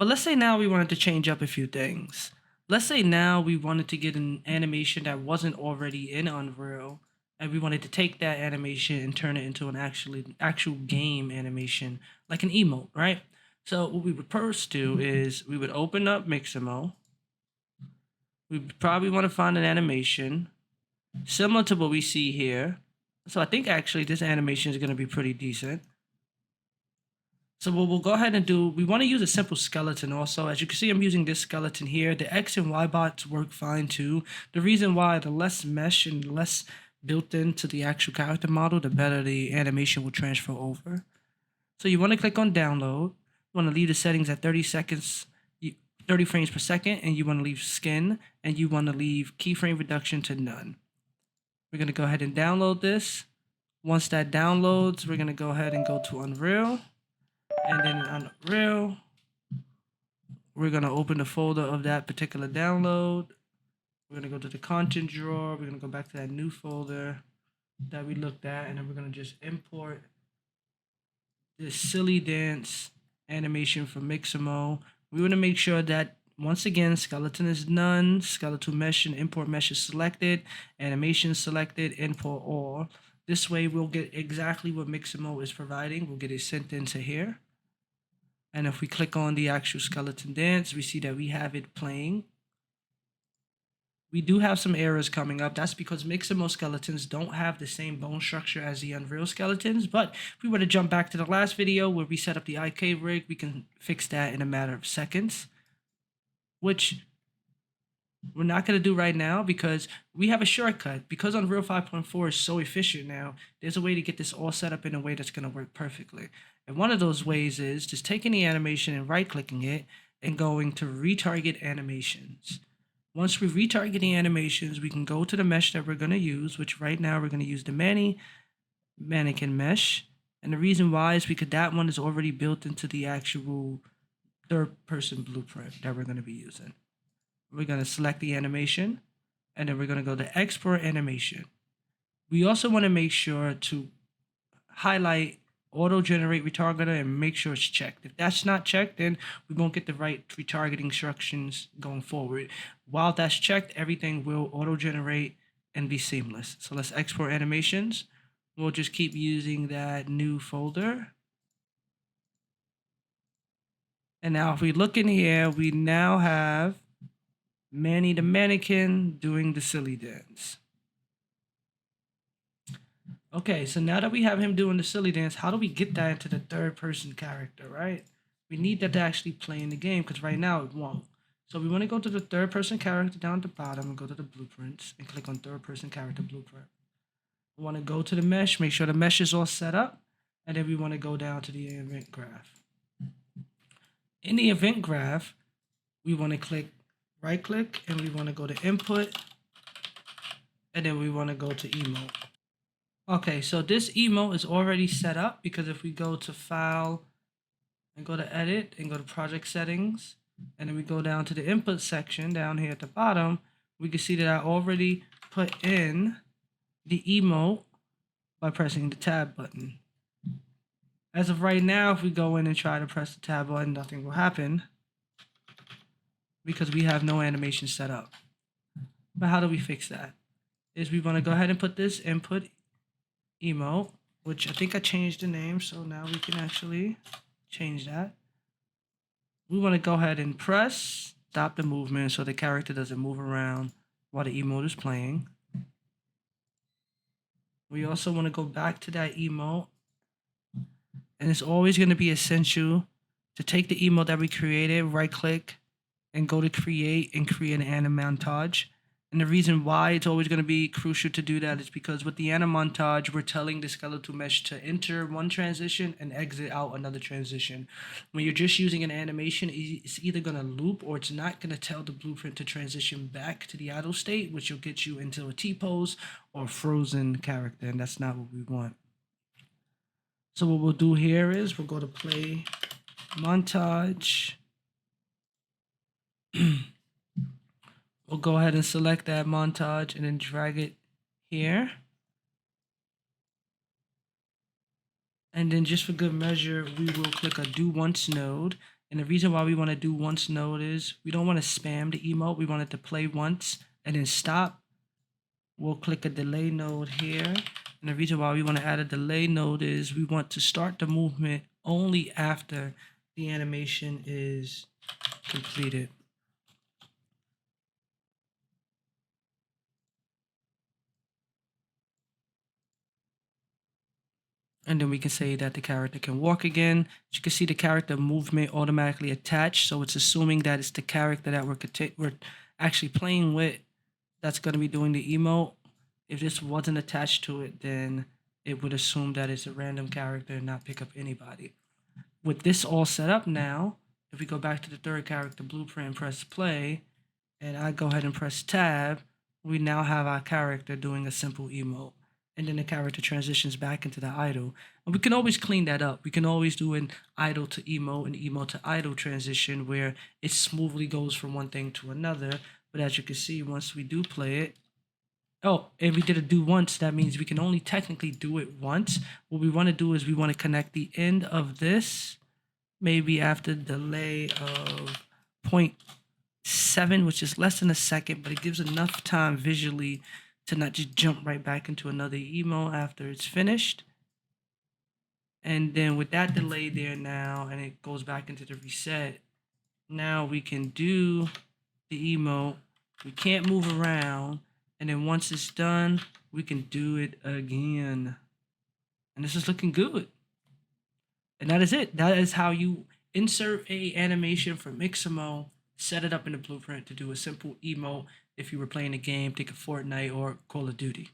But let's say now we wanted to change up a few things. Let's say now we wanted to get an animation that wasn't already in Unreal, and we wanted to take that animation and turn it into an actual game animation, like an emote, right? So what we would first do is we would open up Mixamo. We probably want to find an animation similar to what we see here. So I think actually this animation is going to be pretty decent. So what we'll go ahead and do, we want to use a simple skeleton also. As you can see, I'm using this skeleton here. The X and Y bots work fine too. The reason why, the less mesh and less built into the actual character model, the better the animation will transfer over. So you want to click on download. You want to leave the settings at 30 seconds, 30 frames per second, and you want to leave skin, and you want to leave keyframe reduction to none. We're going to go ahead and download this. Once that downloads, we're going to go ahead and go to Unreal. And then in Unreal, we're going to open the folder of that particular download. We're going to go to the content drawer. We're going to go back to that new folder that we looked at. And then we're going to just import this silly dance animation from Mixamo. We want to make sure that, once again, skeleton is none, skeletal mesh and import mesh is selected, animation selected, import all. This way we'll get exactly what Mixamo is providing. We'll get it sent into here. And if we click on the actual skeleton dance, we see that we have it playing. We do have some errors coming up. That's because Mixamo skeletons don't have the same bone structure as the Unreal skeletons. But if we were to jump back to the last video where we set up the IK rig, we can fix that in a matter of seconds, which we're not going to do right now because we have a shortcut. Because Unreal 5.4 is so efficient now, there's a way to get this all set up in a way that's going to work perfectly. And one of those ways is just taking the animation and right-clicking it and going to retarget animations. Once we retarget the animations, we can go to the mesh that we're going to use, which right now we're going to use the mannequin mesh. And the reason why is because that one is already built into the actual third-person blueprint that we're going to be using. We're going to select the animation, and then we're going to go to export animation. We also want to make sure to highlight auto generate retargeter and make sure it's checked. If that's not checked, then we won't get the right retargeting instructions going forward. While that's checked, everything will auto generate and be seamless. So let's export animations. We'll just keep using that new folder. And now if we look in here, we now have Manny the mannequin doing the silly dance. Okay, so now that we have him doing the silly dance, how do we get that into the third person character, right? We need that to actually play in the game because right now it won't. So we want to go to the third person character down at the bottom and go to the blueprints and click on third person character blueprint. We want to go to the mesh, make sure the mesh is all set up, and then we want to go down to the event graph. In the event graph, we want to click right click and we want to go to input, and then we want to go to emote. Okay, so this emote is already set up because if we go to file and go to edit and go to project settings, and then we go down to the input section down here at the bottom, we can see that I already put in the emote by pressing the tab button. As of right now, if we go in and try to press the tab button, nothing will happen because we have no animation set up. But how do we fix that? Is we want to go ahead and put this input emote, which I think I changed the name, so now we can actually change that. We want to go ahead and press stop the movement so the character doesn't move around while the emote is playing. We also want to go back to that emote, and it's always going to be essential to take the emote that we created, right click, and go to create and create an anim montage. And the reason why it's always going to be crucial to do that is because with the anim montage, we're telling the skeletal mesh to enter one transition and exit out another transition. When you're just using an animation, it's either going to loop or it's not going to tell the blueprint to transition back to the idle state, which will get you into a T-pose or frozen character, and that's not what we want. So what we'll do here is we'll go to play montage. We'll go ahead and select that montage and then drag it here. And then just for good measure, we will click a do once node And the reason why we want to do once node is we don't want to spam the emote. We want it to play once and then stop. We'll click a delay node here. And the reason why we want to add a delay node is we want to start the movement only after the animation is completed. And then we can say that the character can walk again. As you can see, the character movement automatically attached. So it's assuming that it's the character that we're actually playing with that's going to be doing the emote. If this wasn't attached to it, then it would assume that it's a random character and not pick up anybody. With this all set up now, if we go back to the third character blueprint and press play, and I go ahead and press tab, we now have our character doing a simple emote. And then the character transitions back into the idle. And we can always clean that up. We can always do an idle to emote and emote to idle transition where it smoothly goes from one thing to another. But as you can see, once we do play it, oh, if we did a do once, that means we can only technically do it once. What we want to do is we want to connect the end of this, maybe after delay of 0.7, which is less than a second, but it gives enough time visually to not just jump right back into another emo after it's finished. And then with that delay there now, and it goes back into the reset, now we can do the emote. We can't move around. And then once it's done, we can do it again. And this is looking good. And that is it. That is how you insert a animation from Mixamo, set it up in the blueprint to do a simple emote if you were playing a game, think of Fortnite or Call of Duty.